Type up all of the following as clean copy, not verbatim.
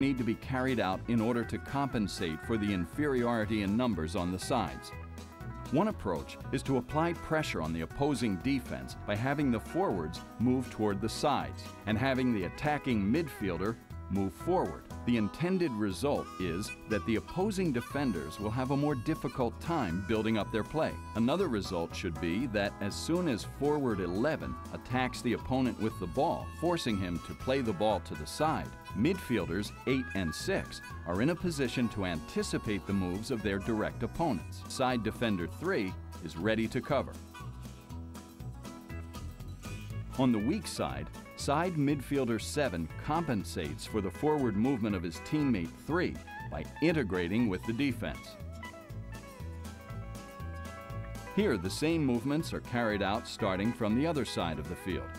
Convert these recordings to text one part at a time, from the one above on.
need to be carried out in order to compensate for the inferiority in numbers on the sides. One approach is to apply pressure on the opposing defense by having the forwards move toward the sides and having the attacking midfielder move forward. The intended result is that the opposing defenders will have a more difficult time building up their play. Another result should be that as soon as forward 11 attacks the opponent with the ball, forcing him to play the ball to the side, midfielders 8 and 6 are in a position to anticipate the moves of their direct opponents. Side defender 3 is ready to cover. On the weak side, side midfielder 7 compensates for the forward movement of his teammate 3 by integrating with the defense. Here, the same movements are carried out starting from the other side of the field.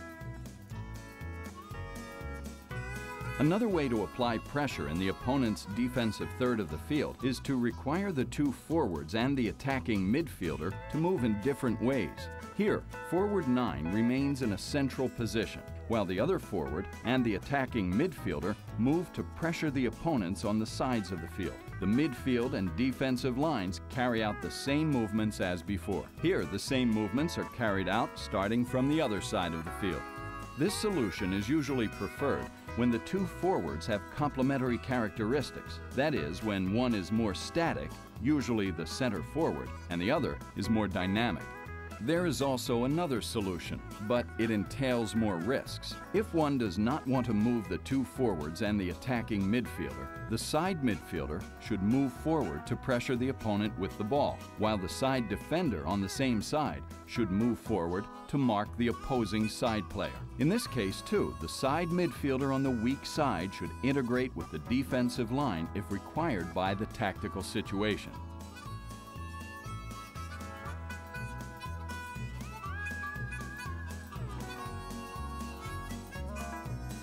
Another way to apply pressure in the opponent's defensive third of the field is to require the two forwards and the attacking midfielder to move in different ways. Here, forward 9 remains in a central position, while the other forward and the attacking midfielder move to pressure the opponents on the sides of the field. The midfield and defensive lines carry out the same movements as before. Here, the same movements are carried out starting from the other side of the field. This solution is usually preferred when the two forwards have complementary characteristics. That is, when one is more static, usually the center forward, and the other is more dynamic. There is also another solution, but it entails more risks. If one does not want to move the two forwards and the attacking midfielder, the side midfielder should move forward to pressure the opponent with the ball, while the side defender on the same side should move forward to mark the opposing side player. In this case, too, the side midfielder on the weak side should integrate with the defensive line if required by the tactical situation.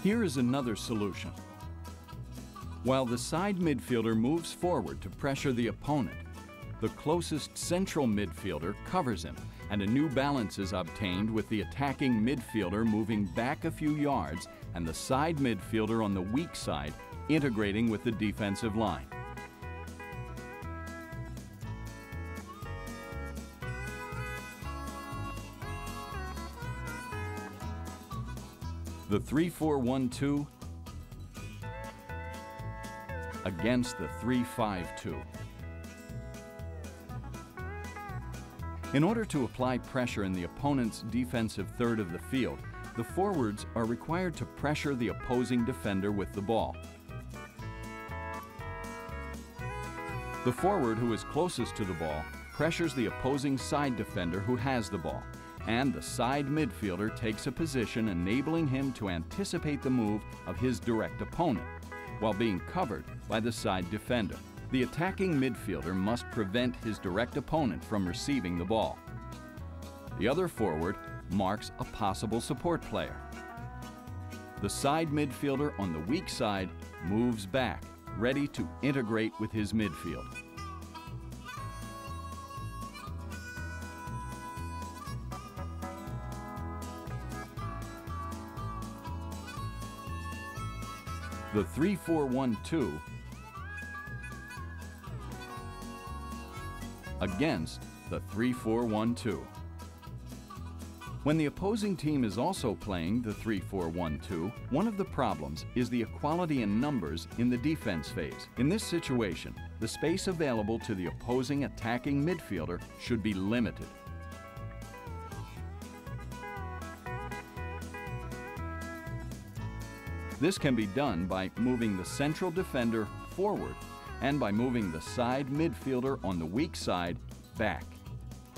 Here is another solution. While the side midfielder moves forward to pressure the opponent, the closest central midfielder covers him, and a new balance is obtained with the attacking midfielder moving back a few yards and the side midfielder on the weak side integrating with the defensive line. The 3-4-1-2 against the 3-5-2. In order to apply pressure in the opponent's defensive third of the field, the forwards are required to pressure the opposing defender with the ball. The forward who is closest to the ball pressures the opposing side defender who has the ball, and the side midfielder takes a position enabling him to anticipate the move of his direct opponent, while being covered by the side defender. The attacking midfielder must prevent his direct opponent from receiving the ball. The other forward marks a possible support player. The side midfielder on the weak side moves back, ready to integrate with his midfield. The 3-4-1-2 against the 3-4-1-2. When the opposing team is also playing the 3-4-1-2, one of the problems is the equality in numbers in the defense phase. In this situation, the space available to the opposing attacking midfielder should be limited. This can be done by moving the central defender forward and by moving the side midfielder on the weak side back.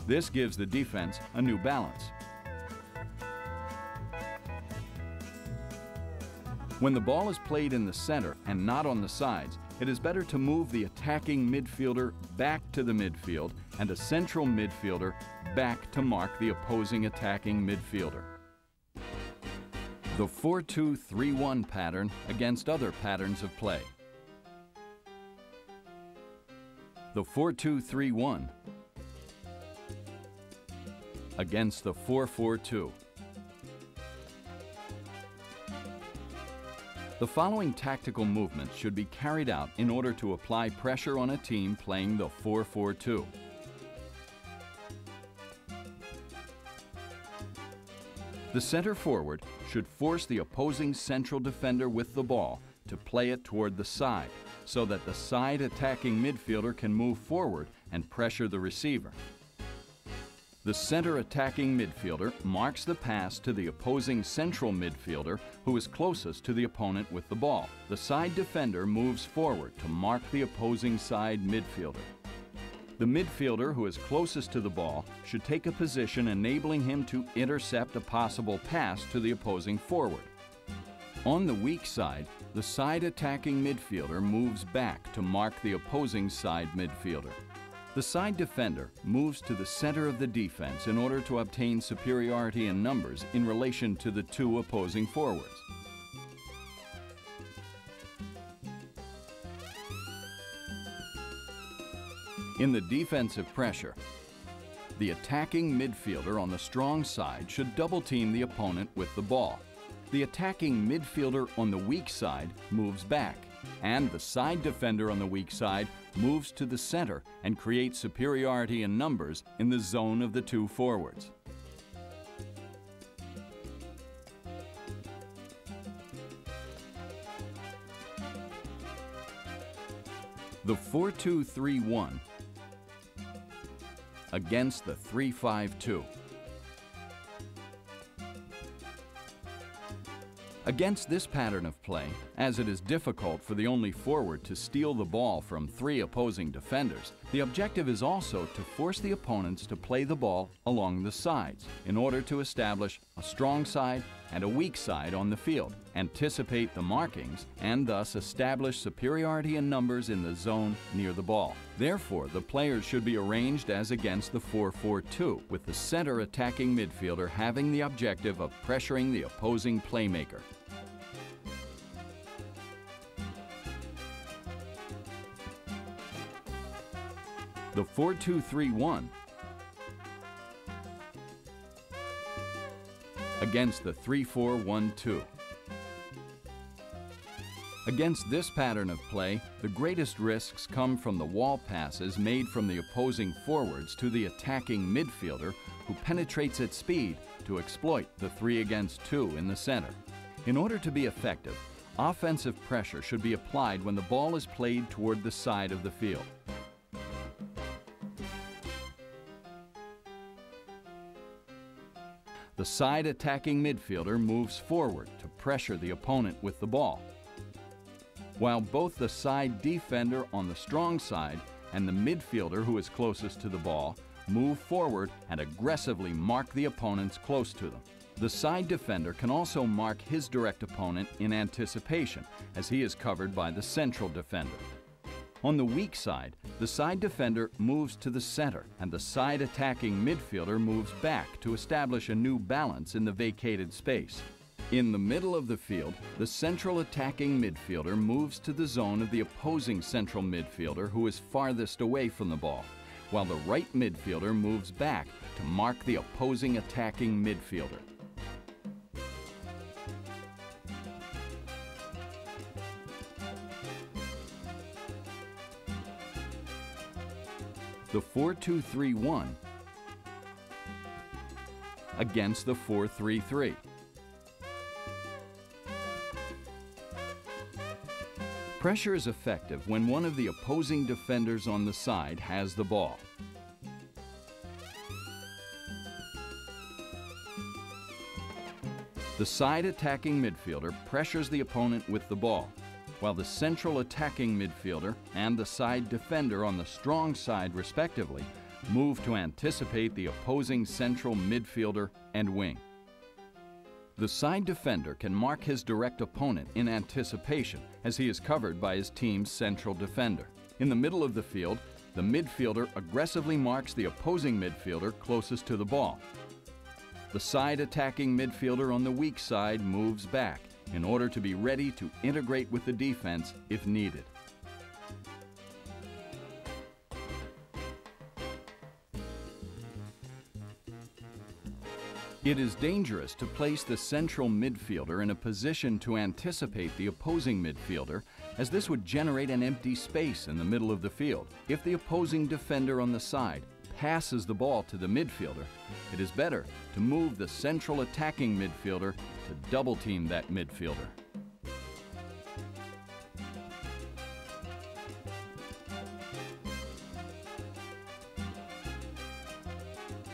This gives the defense a new balance. When the ball is played in the center and not on the sides, it is better to move the attacking midfielder back to the midfield and a central midfielder back to mark the opposing attacking midfielder. The 4-2-3-1 pattern against other patterns of play. The 4-2-3-1 against the 4-4-2. The following tactical movements should be carried out in order to apply pressure on a team playing the 4-4-2. The center forward should force the opposing central defender with the ball to play it toward the side, so that the side attacking midfielder can move forward and pressure the receiver. The center attacking midfielder marks the pass to the opposing central midfielder who is closest to the opponent with the ball. The side defender moves forward to mark the opposing side midfielder. The midfielder who is closest to the ball should take a position enabling him to intercept a possible pass to the opposing forward. On the weak side, the side attacking midfielder moves back to mark the opposing side midfielder. The side defender moves to the center of the defense in order to obtain superiority in numbers in relation to the two opposing forwards. In the defensive pressure, the attacking midfielder on the strong side should double-team the opponent with the ball. The attacking midfielder on the weak side moves back, and the side defender on the weak side moves to the center and creates superiority in numbers in the zone of the two forwards. The 4-2-3-1 against the 3-5-2. Against this pattern of play, as it is difficult for the only forward to steal the ball from three opposing defenders, the objective is also to force the opponents to play the ball along the sides in order to establish a strong side and a weak side on the field, anticipate the markings, and thus establish superiority in numbers in the zone near the ball. Therefore, the players should be arranged as against the 4-4-2, with the center attacking midfielder having the objective of pressuring the opposing playmaker. The 4-2-3-1 against the 3-4-1-2. Against this pattern of play, the greatest risks come from the wall passes made from the opposing forwards to the attacking midfielder, who penetrates at speed to exploit the 3-against-2 in the center. In order to be effective, offensive pressure should be applied when the ball is played toward the side of the field. The side attacking midfielder moves forward to pressure the opponent with the ball, while both the side defender on the strong side and the midfielder who is closest to the ball move forward and aggressively mark the opponents close to them. The side defender can also mark his direct opponent in anticipation, as he is covered by the central defender. On the weak side, the side defender moves to the center, and the side attacking midfielder moves back to establish a new balance in the vacated space. In the middle of the field, the central attacking midfielder moves to the zone of the opposing central midfielder who is farthest away from the ball, while the right midfielder moves back to mark the opposing attacking midfielder. The 4-2-3-1 against the 4-3-3. Pressure is effective when one of the opposing defenders on the side has the ball. The side attacking midfielder pressures the opponent with the ball, while the central attacking midfielder and the side defender on the strong side, respectively, move to anticipate the opposing central midfielder and wing. The side defender can mark his direct opponent in anticipation, as he is covered by his team's central defender. In the middle of the field, the midfielder aggressively marks the opposing midfielder closest to the ball. The side attacking midfielder on the weak side moves back in order to be ready to integrate with the defense if needed. It is dangerous to place the central midfielder in a position to anticipate the opposing midfielder, as this would generate an empty space in the middle of the field. If the opposing defender on the side passes the ball to the midfielder, it is better to move the central attacking midfielder to double team that midfielder.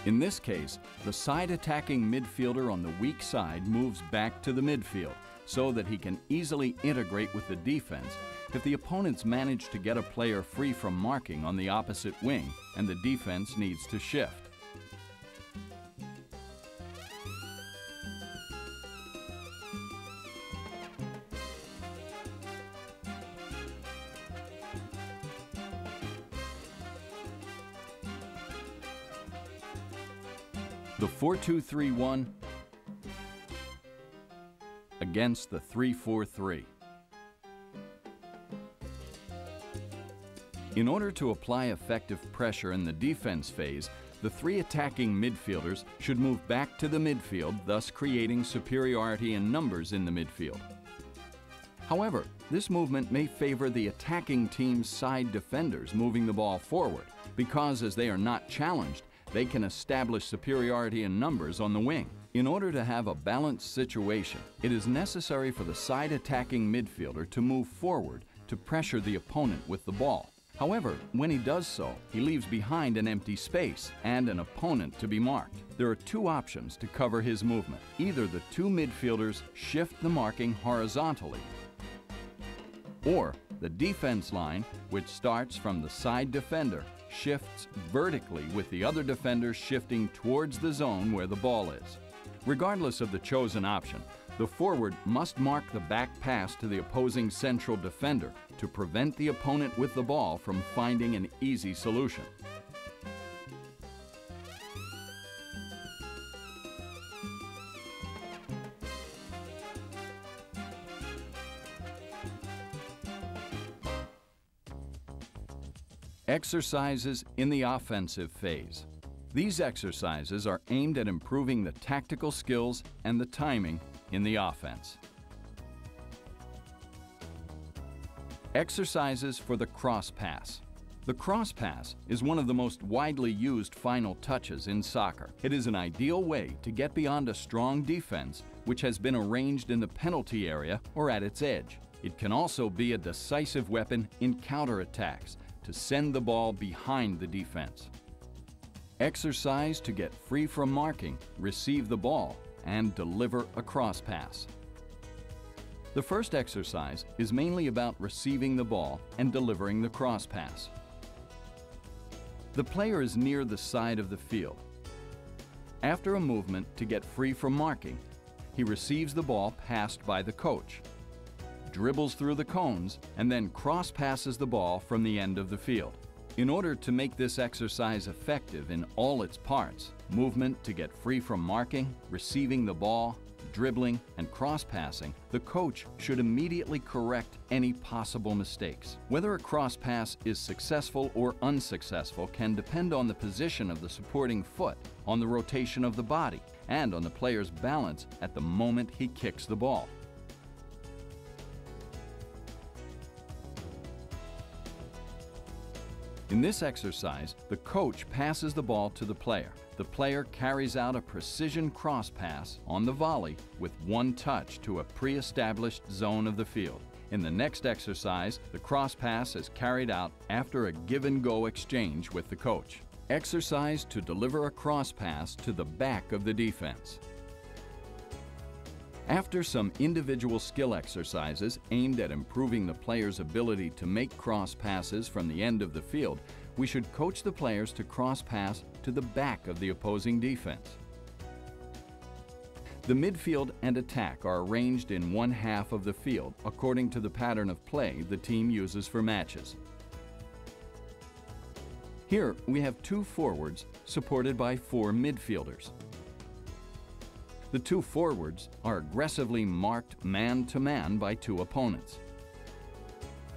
In this case, the side attacking midfielder on the weak side moves back to the midfield so that he can easily integrate with the defense if the opponents manage to get a player free from marking on the opposite wing and the defense needs to shift. The 4-2-3-1 against the 3-4-3. In order to apply effective pressure in the defense phase, the three attacking midfielders should move back to the midfield, thus creating superiority in numbers in the midfield. However, this movement may favor the attacking team's side defenders moving the ball forward, because as they are not challenged, they can establish superiority in numbers on the wing. In order to have a balanced situation, it is necessary for the side attacking midfielder to move forward to pressure the opponent with the ball. However, when he does so, he leaves behind an empty space and an opponent to be marked. There are two options to cover his movement. Either the two midfielders shift the marking horizontally, or the defense line, which starts from the side defender, shifts vertically with the other defender shifting towards the zone where the ball is. Regardless of the chosen option, the forward must mark the back pass to the opposing central defender to prevent the opponent with the ball from finding an easy solution. Exercises in the offensive phase. These exercises are aimed at improving the tactical skills and the timing in the offense. Exercises for the cross pass. The cross pass is one of the most widely used final touches in soccer. It is an ideal way to get beyond a strong defense which has been arranged in the penalty area or at its edge. It can also be a decisive weapon in counterattacks to send the ball behind the defense. Exercise to get free from marking, receive the ball, and deliver a cross pass. The first exercise is mainly about receiving the ball and delivering the cross pass. The player is near the side of the field. After a movement to get free from marking, he receives the ball passed by the coach, dribbles through the cones, and then cross passes the ball from the end of the field. In order to make this exercise effective in all its parts, movement to get free from marking, receiving the ball, dribbling, and cross-passing, the coach should immediately correct any possible mistakes. Whether a cross pass is successful or unsuccessful can depend on the position of the supporting foot, on the rotation of the body, and on the player's balance at the moment he kicks the ball. In this exercise, the coach passes the ball to the player. The player carries out a precision cross pass on the volley with one touch to a pre-established zone of the field. In the next exercise, the cross pass is carried out after a give-and-go exchange with the coach. Exercise to deliver a cross pass to the back of the defense. After some individual skill exercises aimed at improving the player's ability to make cross passes from the end of the field, we should coach the players to cross pass to the back of the opposing defense. The midfield and attack are arranged in one half of the field according to the pattern of play the team uses for matches. Here we have two forwards supported by four midfielders. The two forwards are aggressively marked man-to-man by two opponents.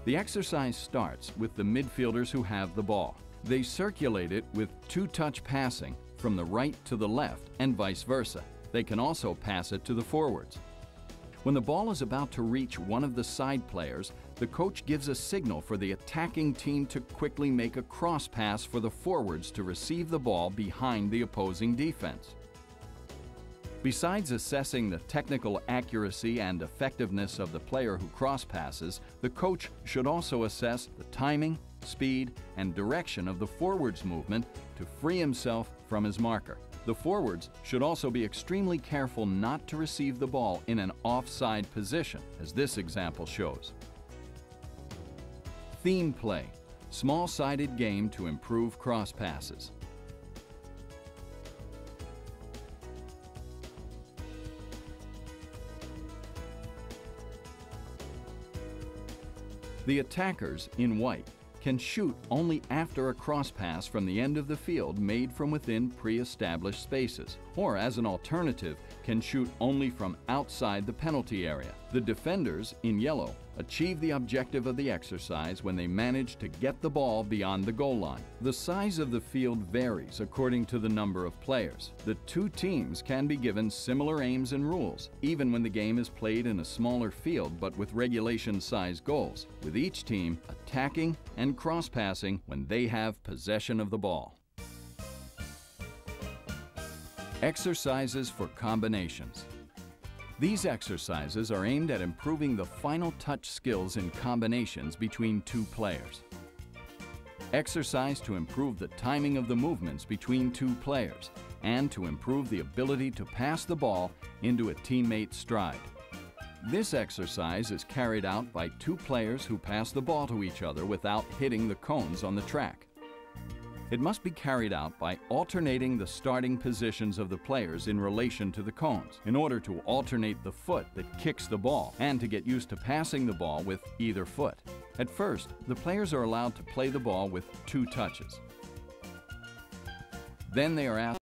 The exercise starts with the midfielders who have the ball. They circulate it with two-touch passing from the right to the left and vice versa. They can also pass it to the forwards. When the ball is about to reach one of the side players, the coach gives a signal for the attacking team to quickly make a cross pass for the forwards to receive the ball behind the opposing defense. Besides assessing the technical accuracy and effectiveness of the player who cross passes, the coach should also assess the timing, speed, and direction of the forward's movement to free himself from his marker. The forwards should also be extremely careful not to receive the ball in an offside position, as this example shows. Theme play, small-sided game to improve cross passes. The attackers, in white, can shoot only after a cross pass from the end of the field made from within pre-established spaces, or as an alternative, can shoot only from outside the penalty area. The defenders, in yellow, achieve the objective of the exercise when they manage to get the ball beyond the goal line. The size of the field varies according to the number of players. The two teams can be given similar aims and rules, even when the game is played in a smaller field but with regulation-sized goals, with each team attacking and cross-passing when they have possession of the ball. Exercises for combinations. These exercises are aimed at improving the final touch skills in combinations between two players. Exercise to improve the timing of the movements between two players and to improve the ability to pass the ball into a teammate's stride. This exercise is carried out by two players who pass the ball to each other without hitting the cones on the track. It must be carried out by alternating the starting positions of the players in relation to the cones in order to alternate the foot that kicks the ball and to get used to passing the ball with either foot. At first, the players are allowed to play the ball with 2 touches. Then they are asked